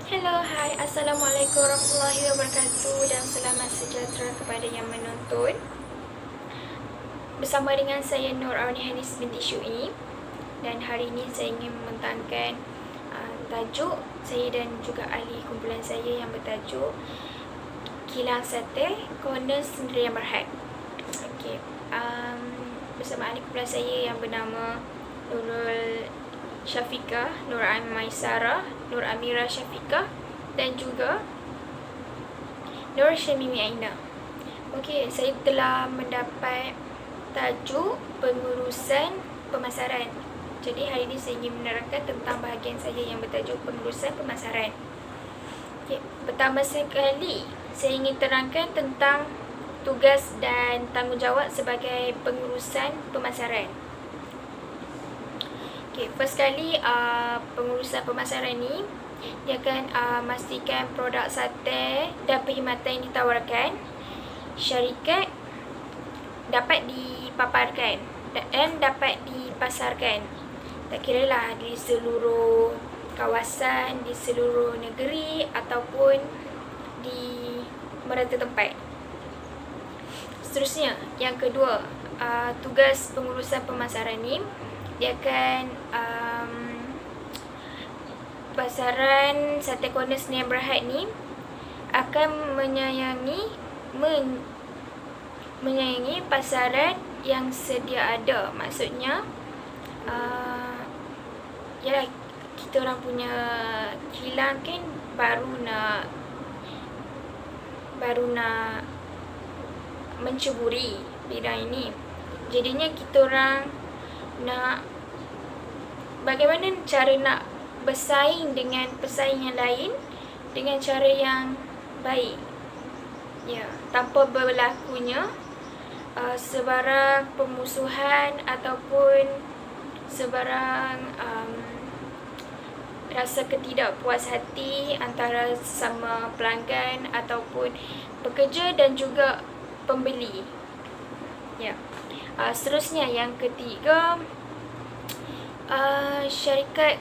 Hello, hai, Assalamualaikum warahmatullahi wabarakatuh dan selamat sejahtera kepada yang menonton. Bersama dengan saya Nur Auni Hanis binti Syuib, dan hari ini saya ingin membentangkan tajuk saya dan juga ahli kumpulan saya yang bertajuk Kilang Sate Corner Sendirian Berhad. Okey, bersama ahli kumpulan saya yang bernama Nurul Syafiqah, Nur Amaisara, Nur Amira Syafiqah dan juga Nur Syamimi Aina. Okey, saya telah mendapat tajuk pengurusan pemasaran. Jadi hari ini saya ingin menerangkan tentang bahagian saya yang bertajuk pengurusan pemasaran. Okey, pertama sekali saya ingin terangkan tentang tugas dan tanggungjawab sebagai pengurusan pemasaran. Okay, first kali pengurusan pemasaran ni dia akan memastikan produk sate dan perkhidmatan yang ditawarkan syarikat dapat dipaparkan dan dapat dipasarkan, tak kira lah di seluruh kawasan, di seluruh negeri ataupun di merata tempat. Seterusnya, yang kedua, tugas pengurusan pemasaran ni dia akan pasaran Sate Corner Sdn Bhd ni akan menyayangi pasaran yang sedia ada. Maksudnya yalah, kita orang punya kilang kan baru nak menceburi bidang ini. Jadinya kita orang nak bagaimana cara nak bersaing dengan pesaing yang lain dengan cara yang baik, ya, tanpa berlakunya sebarang pemusuhan ataupun sebarang rasa ketidakpuashati antara sesama pelanggan ataupun pekerja dan juga pembeli, ya. Seterusnya, yang ketiga, syarikat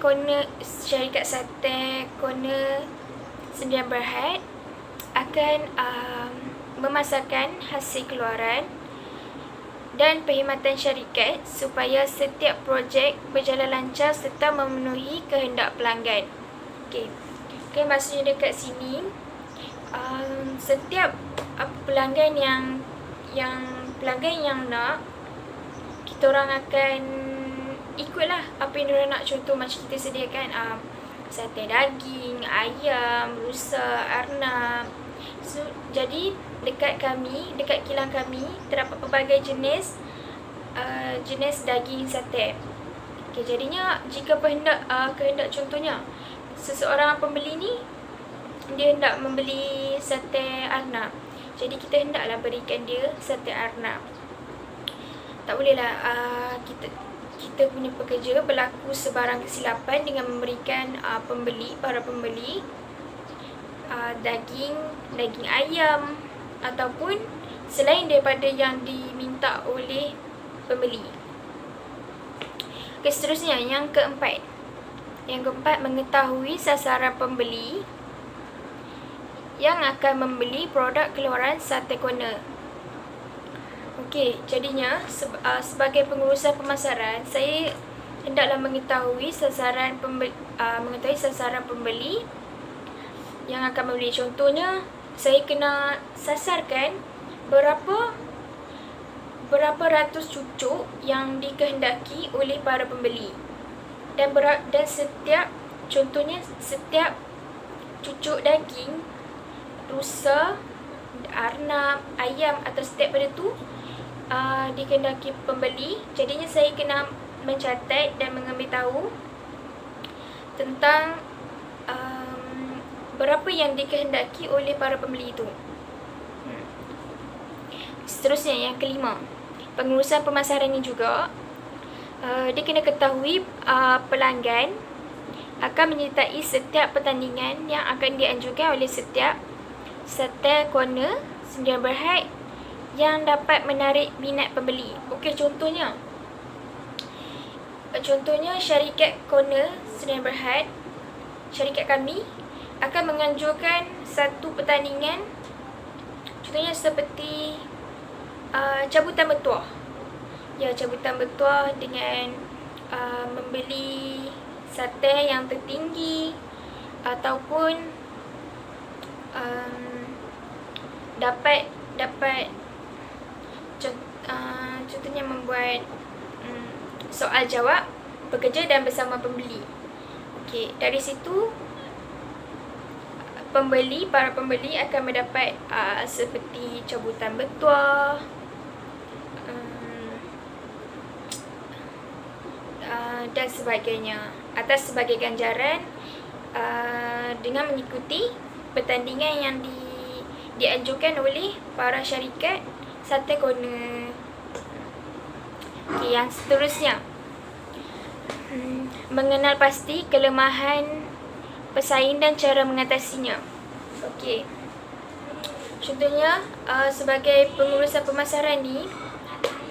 Sate Corner Sdn Bhd akan memasarkan hasil keluaran dan perkhidmatan syarikat supaya setiap projek berjalan lancar serta memenuhi kehendak pelanggan. Okey, maksudnya dekat sini setiap pelanggan yang nak, kita orang akan ikutlah apa yang diorang nak. Contoh macam kita sediakan sate daging, ayam, rusa, arnab. So, jadi dekat kilang kami terdapat pelbagai jenis daging sate. Okay, jadinya jika kehendak contohnya seseorang pembeli ni dia hendak membeli sate arnab, jadi kita hendaklah berikan dia sate arnab. Tak bolehlah kita punya pekerja berlaku sebarang kesilapan dengan memberikan para pembeli daging ayam ataupun selain daripada yang diminta oleh pembeli. Okay, seterusnya, yang keempat, mengetahui sasaran pembeli yang akan membeli produk keluaran Sate Corner. Okey, jadinya sebagai pengurusan pemasaran, saya hendaklah mengetahui sasaran pembeli yang akan membeli. Contohnya, saya kena sasarkan berapa ratus cucuk yang dikehendaki oleh para pembeli, dan setiap cucuk daging rusa, arnab, ayam atau setiap pada tu dikehendaki pembeli. Jadinya saya kena mencatat dan mengambil tahu tentang berapa yang dikehendaki oleh para pembeli itu. Seterusnya, yang kelima, pengurusan pemasaran ini juga dia kena ketahui pelanggan akan menyertai setiap pertandingan yang akan dianjurkan oleh setiap Sate Corner Sdn Bhd yang dapat menarik minat pembeli. Okey, contohnya syarikat Corner Sdn Bhd, syarikat kami akan menganjurkan satu pertandingan, contohnya seperti cabutan bertuah. Ya, cabutan bertuah dengan membeli sate yang tertinggi, ataupun dapat contohnya membuat soal jawab, bekerja dan bersama pembeli. Okey, dari situ para pembeli akan mendapat seperti cabutan bertuah, dan sebagainya, atas sebagai ganjaran dengan mengikuti pertandingan yang dianjurkan oleh para syarikat sate corner. Okey, yang seterusnya, mengenal pasti kelemahan pesaing dan cara mengatasinya. Okey, contohnya sebagai pengurusan pemasaran ni,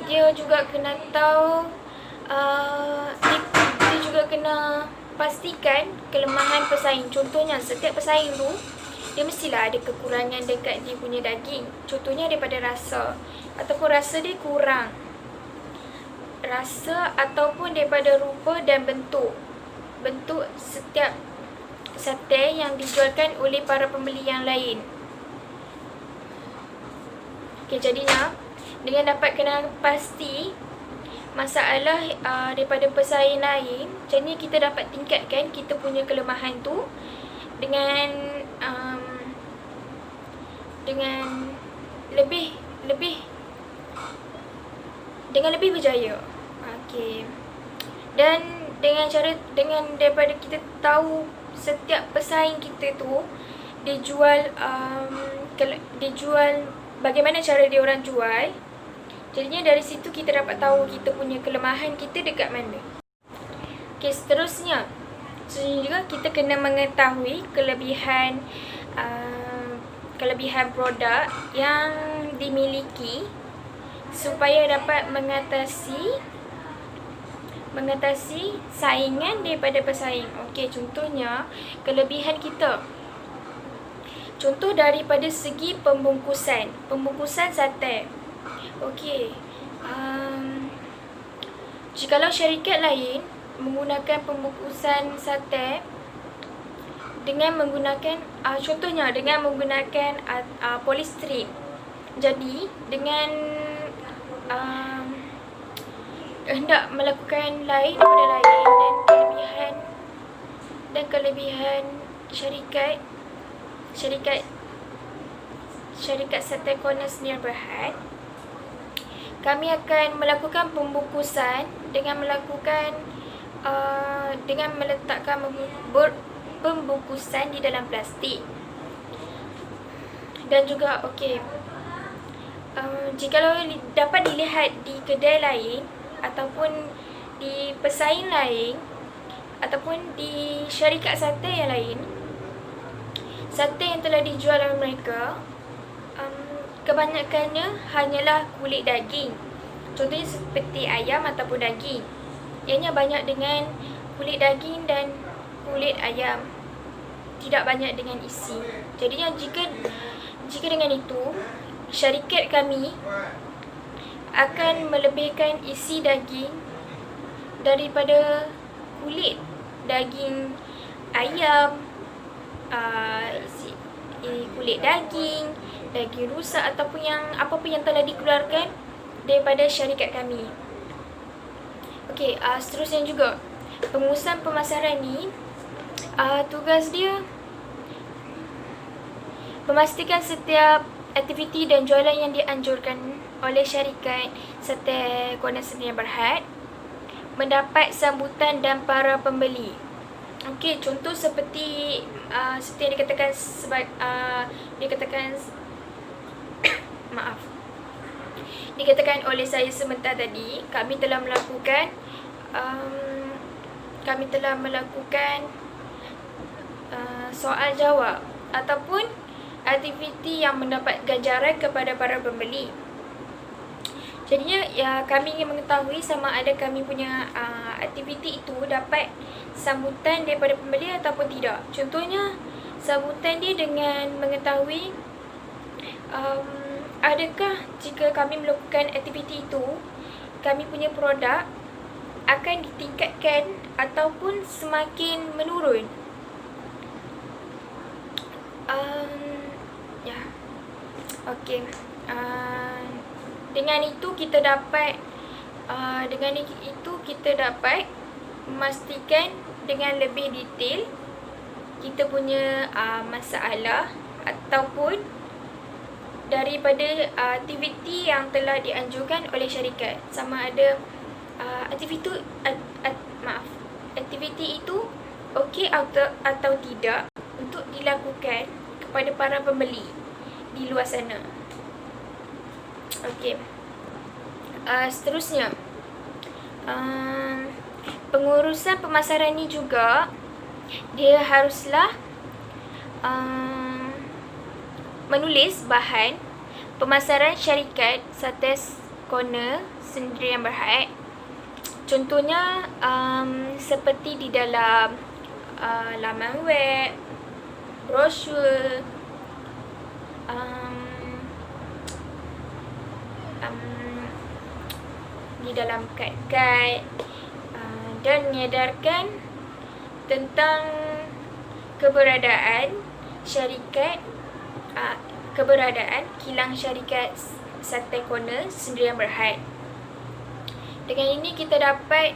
dia juga kena tahu, dia juga kena pastikan kelemahan pesaing. Contohnya, setiap pesaing tu dia mestilah ada kekurangan dekat dia punya daging. Contohnya daripada rasa, ataupun rasa dia kurang, rasa ataupun daripada rupa dan bentuk setiap sate yang dijualkan oleh para pembeli yang lain. Okey, jadinya dengan dapat kenal pasti masalah daripada pesaing lain, jadinya kita dapat tingkatkan kita punya kelemahan tu dengan lebih berjaya. Okey. Dan daripada kita tahu setiap pesaing kita tu dia jual bagaimana cara dia orang jual, jadinya dari situ kita dapat tahu kita punya kelemahan kita dekat mana. Okey, seterusnya juga kita kena mengetahui kelebihan produk yang dimiliki supaya dapat mengatasi saingan daripada pesaing. Okey, contohnya kelebihan kita. Contoh daripada segi pembungkusan sate. Okey, jikalau syarikat lain menggunakan pembungkusan sate dengan menggunakan polistrip. Jadi dengan hendak melakukan lain daripada lain, dan kelebihan syarikat Sate Corner Sdn Bhd, kami akan melakukan pembungkusan dengan meletakkan pembungkusan di dalam plastik. Dan juga jikalau dapat dilihat di kedai lain ataupun di pesaing lain ataupun di syarikat sate yang lain, sate yang telah dijual oleh mereka kebanyakannya hanyalah kulit daging. Contohnya seperti ayam ataupun daging, ianya banyak dengan kulit daging dan kulit ayam, tidak banyak dengan isi. Jadinya jika dengan itu, syarikat kami akan melebihkan isi daging daripada kulit daging ayam, kulit daging rusak ataupun apapun yang telah dikeluarkan daripada syarikat kami. Okey, seterusnya juga pengurusan pemasaran ni, tugas dia memastikan setiap aktiviti dan jualan yang dianjurkan oleh syarikat Sate Corner Sdn Bhd mendapat sambutan dan para pembeli. Okey, contoh seperti yang dikatakan oleh saya sebentar tadi, kami telah melakukan soal jawab ataupun aktiviti yang mendapat ganjaran kepada para pembeli. Jadinya kami ingin mengetahui sama ada kami punya aktiviti itu dapat sambutan daripada pembeli ataupun tidak. Contohnya sambutan dia dengan mengetahui adakah jika kami melakukan aktiviti itu, kami punya produk akan ditingkatkan ataupun semakin menurun. Okey. Dengan itu kita dapat memastikan dengan lebih detail kita punya masalah ataupun daripada aktiviti yang telah dianjurkan oleh syarikat, sama ada aktiviti itu okey atau tidak untuk dilakukan kepada para pembeli di luar sana. Okey. Seterusnya, pengurusan pemasaran ni juga dia haruslah menulis bahan pemasaran syarikat Sates Corner Sendirian Berhad. Contohnya seperti di dalam laman web, brosur, di dalam kad-kad, dan menyedarkan tentang keberadaan kilang syarikat Sates Corner Sendirian Berhad. Dengan ini kita dapat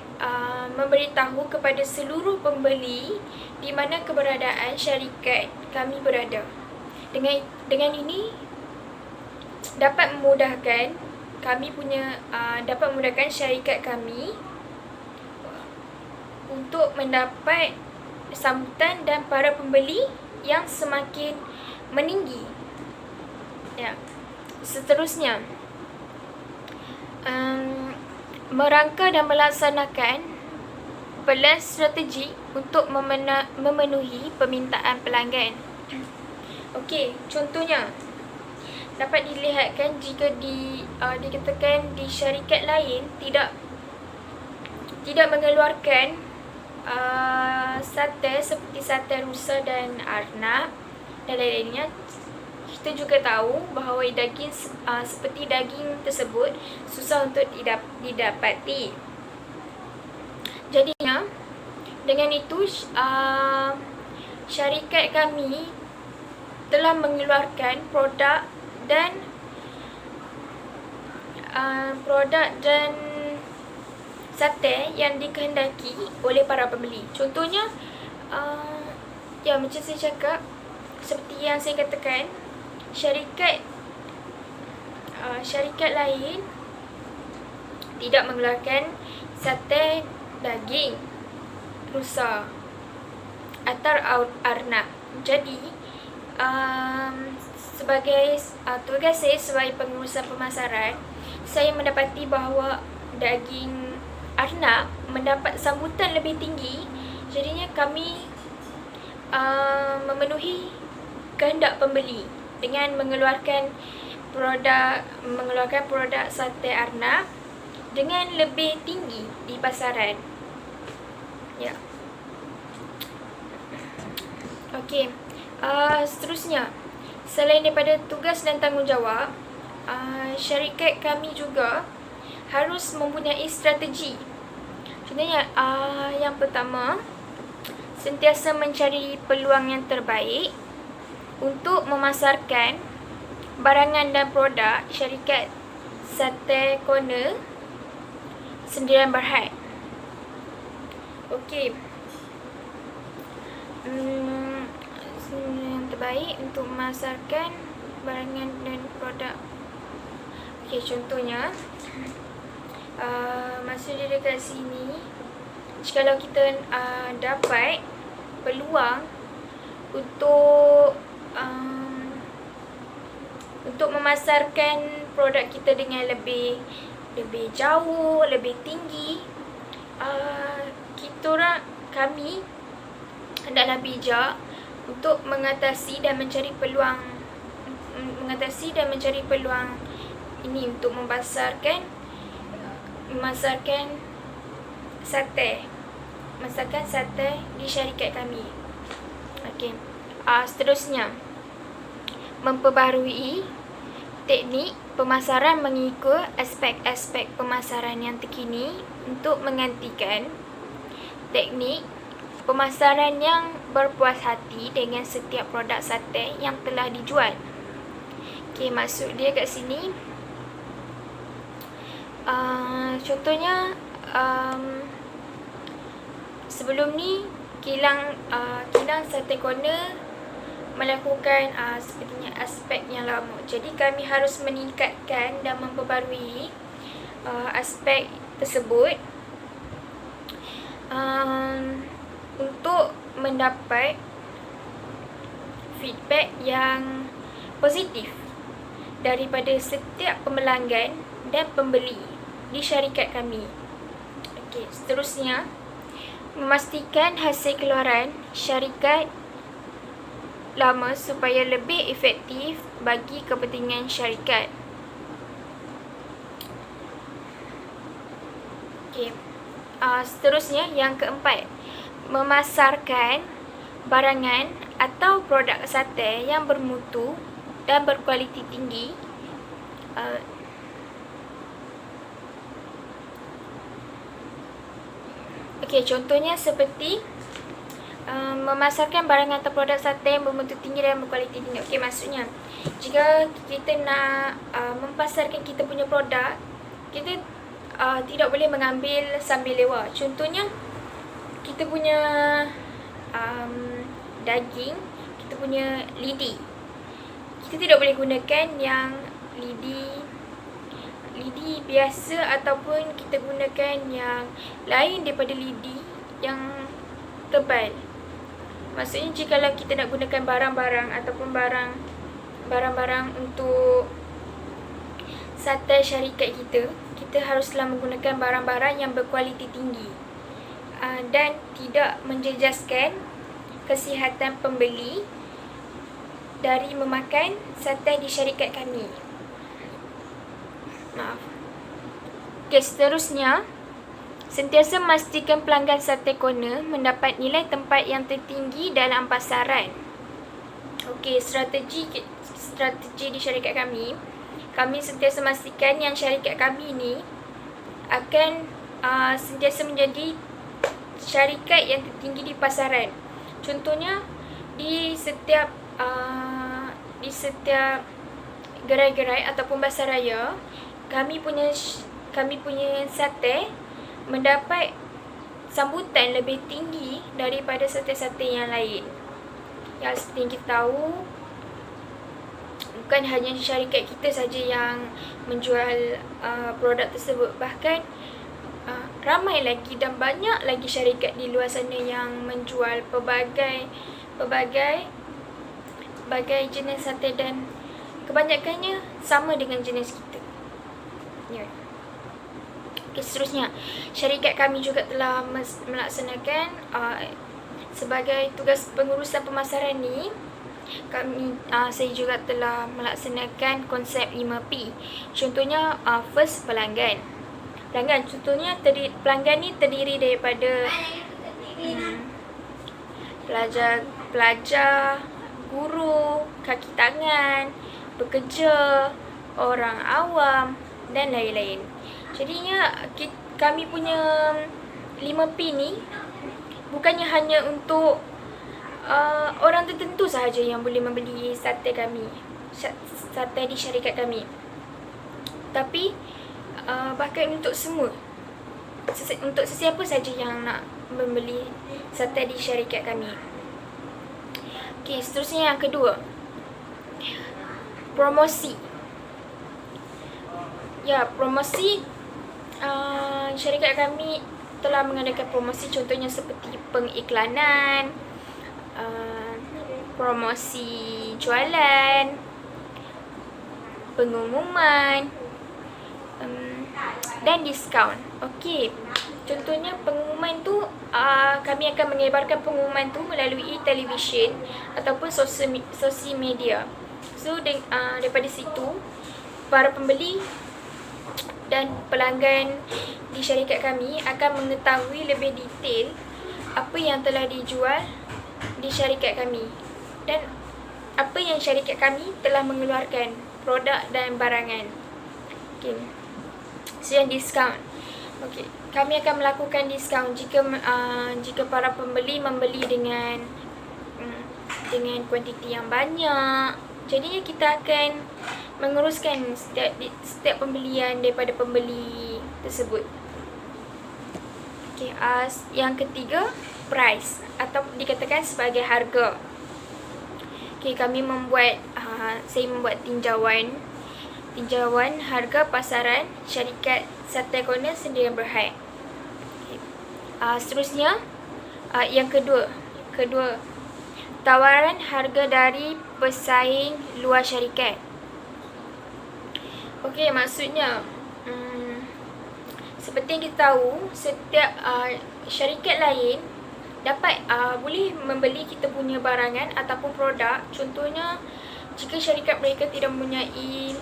memberitahu kepada seluruh pembeli di mana keberadaan syarikat kami berada. Dengan ini dapat memudahkan syarikat kami untuk mendapat sambutan dan para pembeli yang semakin meninggi. Seterusnya, merangka dan melaksanakan pelan strategi untuk memenuhi permintaan pelanggan. Okey, contohnya dapat dilihatkan jika dikatakan di syarikat lain tidak mengeluarkan sate seperti sate rusa dan arnab dan lain-lainnya. Kita juga tahu bahawa daging seperti daging tersebut susah untuk didapati. Jadinya dengan itu syarikat kami telah mengeluarkan produk dan sate yang dikehendaki oleh para pembeli. Contohnya macam saya cakap, seperti yang saya katakan, syarikat lain tidak mengeluarkan sate daging rusa atau arnab. Jadi sebagai tugas saya sebagai pengurusan pemasaran, saya mendapati bahawa daging arnab mendapat sambutan lebih tinggi. Jadinya kami memenuhi kehendak pembeli dengan mengeluarkan produk sate arnab dengan lebih tinggi di pasaran. Okey. Seterusnya, selain daripada tugas dan tanggungjawab, syarikat kami juga harus mempunyai strategi. Contohnya, yang pertama, sentiasa mencari peluang yang terbaik untuk memasarkan barangan dan produk syarikat Sates Corner Sendirian Berhad. Okey. Yang terbaik untuk memasarkan barangan dan produk. Okey, contohnya maksud dia dekat sini, jikalau kita dapat peluang untuk memasarkan produk kita dengan lebih jauh, lebih tinggi, kami hendaklah bijak untuk mengatasi dan mencari peluang ini untuk memasarkan sate di syarikat kami. Okey. Seterusnya, memperbaharui teknik pemasaran mengikut aspek-aspek pemasaran yang terkini untuk menggantikan teknik pemasaran yang berpuas hati dengan setiap produk sate yang telah dijual. Okey, maksud dia kat sini, contohnya, sebelum ni kilang Sate Corner melakukan sepertinya aspek yang lama. Jadi kami harus meningkatkan dan memperbarui aspek tersebut untuk mendapat feedback yang positif daripada setiap pelanggan dan pembeli di syarikat kami. Okey, seterusnya, memastikan hasil keluaran syarikat lama supaya lebih efektif bagi kepentingan syarikat. Okey. Seterusnya, yang keempat, memasarkan barangan atau produk sate yang bermutu dan berkualiti tinggi contohnya seperti memasarkan barangan atau produk sate yang bermutu tinggi dan berkualiti tinggi. Okey, maksudnya jika kita nak mempasarkan kita punya produk, kita tidak boleh mengambil sambil lewat. Contohnya, kita punya daging, kita punya lidi, kita tidak boleh gunakan yang lidi biasa ataupun kita gunakan yang lain daripada lidi yang tebal. Maksudnya, jikalau kita nak gunakan barang-barang ataupun barang-barang untuk sate syarikat kita, kita haruslah menggunakan barang-barang yang berkualiti tinggi dan tidak menjejaskan kesihatan pembeli dari memakan sate di syarikat kami. Maaf. Okey, seterusnya, sentiasa memastikan pelanggan Sate Corner mendapat nilai tempat yang tertinggi dalam pasaran. Okey, strategi di syarikat kami sentiasa memastikan yang syarikat kami ni akan sentiasa menjadi syarikat yang tertinggi di pasaran. Contohnya, di setiap gerai-gerai ataupun pasaraya, kami punya sate mendapat sambutan lebih tinggi daripada sate-sate yang lain. Yang seperti yang kita tahu, bukan hanya syarikat kita saja yang menjual produk tersebut, bahkan ramai lagi dan banyak lagi syarikat di luar sana yang menjual pelbagai jenis sate dan kebanyakannya sama dengan jenis kita. Ya. Okay, seterusnya, syarikat kami juga telah melaksanakan sebagai tugas pengurusan pemasaran ni, saya juga telah melaksanakan konsep 5P. Contohnya, first, pelanggan. Contohnya, pelanggan ni terdiri daripada pelajar, guru, kaki tangan, pekerja, orang awam dan lain-lain. Jadinya kami punya 5P ni bukannya hanya untuk orang tertentu sahaja yang boleh membeli sate kami, sate di syarikat kami, tapi bahkan untuk semua, untuk sesiapa saja yang nak membeli sate di syarikat kami. Okey, seterusnya yang kedua, promosi. Ya, promosi, syarikat kami telah mengadakan promosi, contohnya seperti pengiklanan, promosi jualan, pengumuman dan diskaun. Okey, contohnya pengumuman tu, kami akan menyebarkan pengumuman tu melalui televisyen ataupun sosial media. So, daripada situ, para pembeli dan pelanggan di syarikat kami akan mengetahui lebih detail apa yang telah dijual di syarikat kami. dan apa yang syarikat kami telah mengeluarkan produk dan barangan. Okay. So yang diskaun. Okay. Kami akan melakukan diskaun jika para pembeli membeli dengan kuantiti yang banyak. Jadinya kita akan menguruskan setiap pembelian daripada pembeli tersebut. Okay, yang ketiga, price atau dikatakan sebagai harga. Okay, saya membuat tinjauan harga pasaran syarikat Sate Corner Sdn Bhd. Okay. Seterusnya, yang kedua, tawaran harga dari pesaing luar syarikat. Okey, maksudnya seperti yang kita tahu, setiap syarikat lain dapat boleh membeli kita punya barangan ataupun produk. Contohnya, jika syarikat mereka tidak mempunyai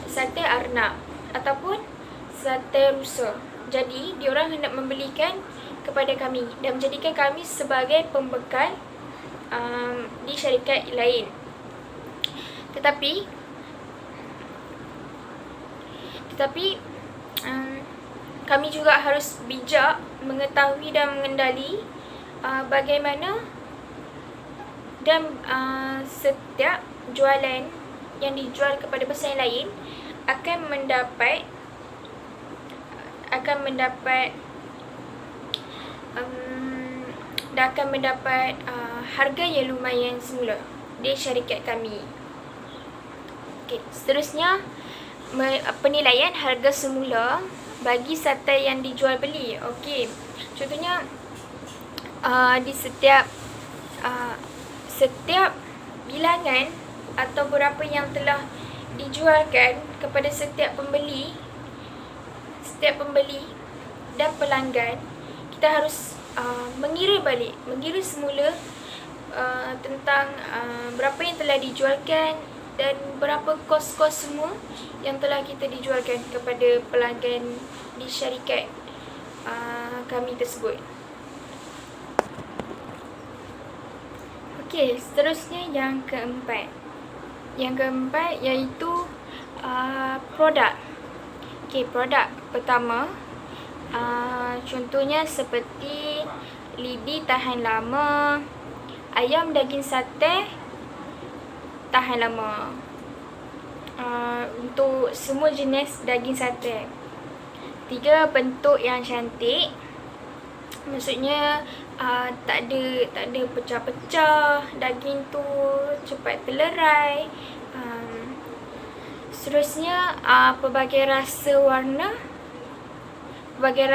sate arnab ataupun sate rusa, jadi diorang hendak membelikan kepada kami dan menjadikan kami sebagai pembekal di syarikat lain. Tetapi kami juga harus bijak mengetahui dan mengendali bagaimana dan setiap jualan yang dijual kepada pesaing lain akan mendapat harga yang lumayan semula di syarikat kami. Okay. Seterusnya, penilaian harga semula bagi sate yang dijual beli. Okey. Contohnya, di setiap bilangan atau berapa yang telah dijualkan kepada setiap pembeli dan pelanggan, kita harus mengira semula tentang berapa yang telah dijualkan dan berapa kos-kos semua yang telah kita dijualkan kepada pelanggan di syarikat kami tersebut. Okey, seterusnya yang keempat. Iaitu produk. Okey, produk pertama contohnya seperti lidi tahan lama, ayam daging sate tahan lama. Untuk semua jenis daging sate. 3, bentuk yang cantik. Maksudnya tak ada pecah-pecah, daging tu cepat terlerai. Seterusnya pelbagai rasa warna, pelbagai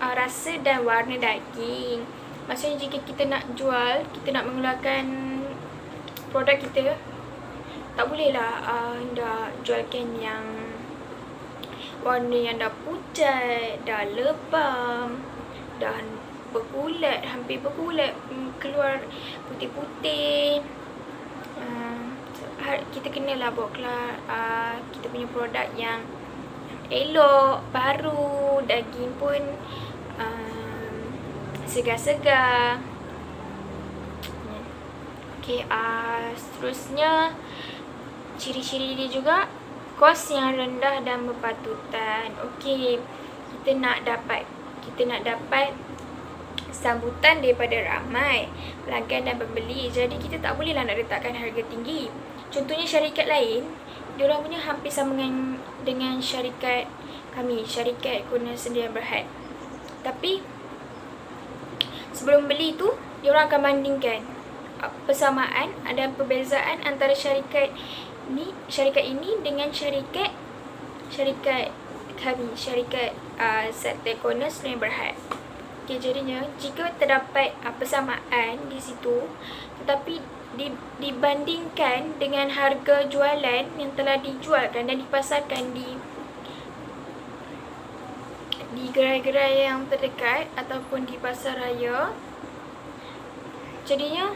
rasa dan warna daging. Maksudnya jika kita nak jual, kita nak mengeluarkan produk kita, tak bolehlah dah jualkan yang warna yang dah pucat, dah lebam, dah berkulat, hampir berkulat, keluar putih-putih. Kita kenalah bawa keluar kita punya produk yang elok, baru, daging pun segar-segar. Okey, seterusnya ciri-ciri dia juga kos yang rendah dan berpatutan. Okey, kita nak dapat sambutan daripada ramai pelanggan dan pembeli. Jadi kita tak bolehlah nak letakkan harga tinggi. Contohnya syarikat lain, diorang punya hampir sama dengan syarikat kami, syarikat Corner Sdn Bhd. Tapi sebelum beli tu, diorang akan bandingkan persamaan dan perbezaan antara syarikat ini dengan syarikat kami, syarikat Sate Corner Sdn Bhd. Okay, jadinya jika terdapat persamaan di situ, tetapi dibandingkan dengan harga jualan yang telah dijualkan dan dipasarkan di gerai-gerai yang terdekat ataupun di pasar raya, jadinya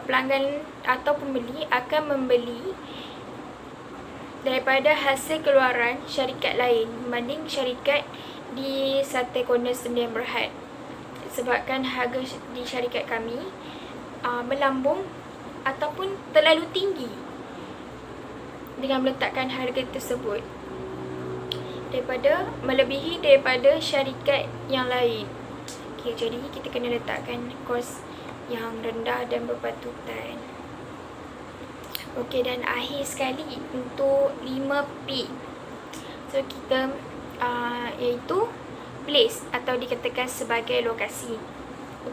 pelanggan atau pembeli akan membeli daripada hasil keluaran syarikat lain berbanding syarikat di Sate Corner Sembilan Berhad. Sebabkan harga di syarikat kami melambung ataupun terlalu tinggi dengan meletakkan harga tersebut melebihi daripada syarikat yang lain. Okay, jadi kita kena letakkan kos yang rendah dan berpatutan. Okey, dan akhir sekali untuk 5P. So kita iaitu place atau dikatakan sebagai lokasi.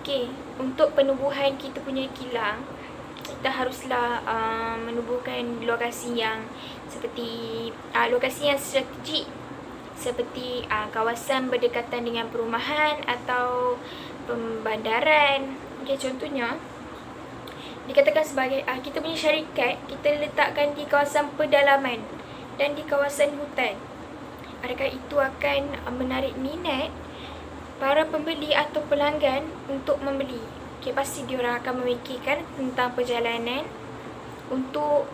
Okey, untuk penubuhan kita punya kilang, kita haruslah menubuhkan lokasi yang seperti lokasi yang strategik, seperti kawasan berdekatan dengan perumahan atau pembandaran. Okey, contohnya dikatakan sebagai kita punya syarikat kita letakkan di kawasan pedalaman dan di kawasan hutan. Adakah itu akan menarik minat para pembeli atau pelanggan untuk membeli? Okay, pasti diorang akan memikirkan tentang perjalanan untuk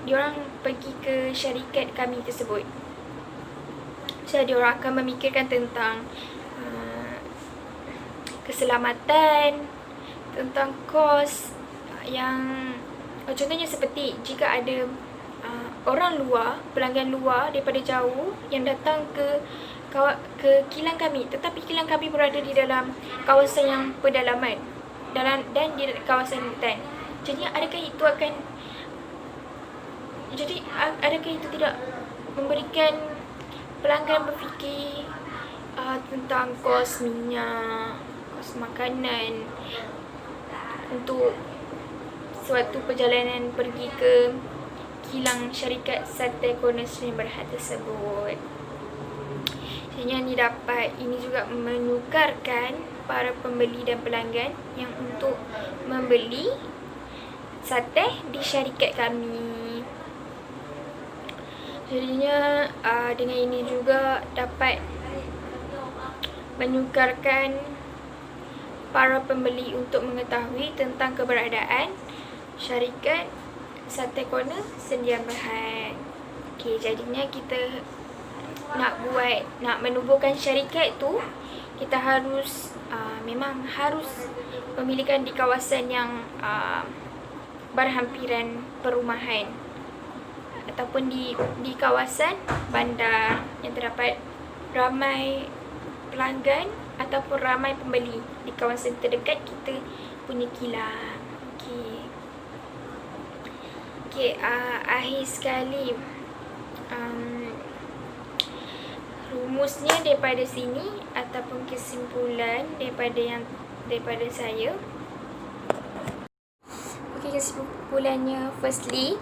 diorang pergi ke syarikat kami tersebut. So, diorang akan memikirkan tentang keselamatan, tentang kos yang contohnya seperti jika ada orang luar, pelanggan luar daripada jauh yang datang ke kilang kami, tetapi kilang kami berada di dalam kawasan yang pedalaman dan di kawasan hutan. Jadi adakah itu tidak memberikan pelanggan berfikir tentang kos minyak, kos makanan untuk suatu perjalanan pergi ke kilang syarikat Sate Corner Sembilan Berhad tersebut. Ini juga menyukarkan para pembeli dan pelanggan yang untuk membeli sate di syarikat kami. Jadinya dengan ini juga dapat menyukarkan para pembeli untuk mengetahui tentang keberadaan syarikat Sate Corner Sembilan Berhad. Okey, jadinya kita nak menubuhkan syarikat tu, kita harus memang harus memilihkan di kawasan yang berhampiran perumahan ataupun di kawasan bandar yang terdapat ramai pelanggan ataupun ramai pembeli di kawasan terdekat kita punya kilang. Okey, akhir sekali rumusnya daripada sini ataupun kesimpulan daripada saya. Okey, kesimpulannya, firstly,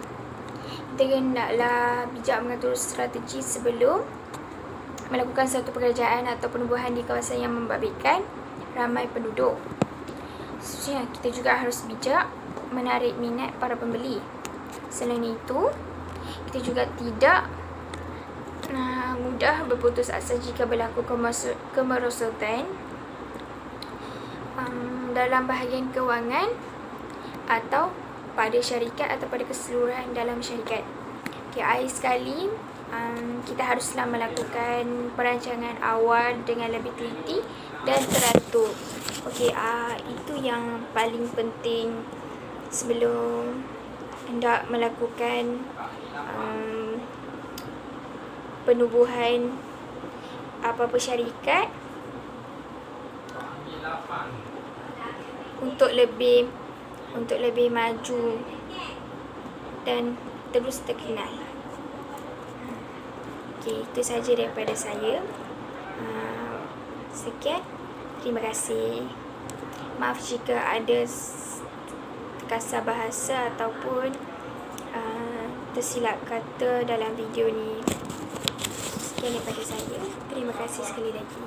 kita hendaklah bijak mengatur strategi sebelum melakukan suatu pekerjaan atau penubuhan di kawasan yang membabitkan ramai penduduk. Seterusnya, kita juga harus bijak menarik minat para pembeli. Selain itu, kita juga tidak mudah berputus asa jika berlaku kemerosotan dalam bahagian kewangan atau pada syarikat atau pada keseluruhan dalam syarikat. Okay, akhir sekali, kita haruslah melakukan perancangan awal dengan lebih teliti dan teratur. Okey, itu yang paling penting sebelum hendak melakukan penubuhan apa-apa syarikat untuk lebih maju dan terus terkenal. Okey, itu sahaja daripada saya. Sekian. Terima kasih. Maaf jika ada terkasar bahasa ataupun tersilap kata dalam video ni. Sekian daripada saya. Terima kasih sekali lagi.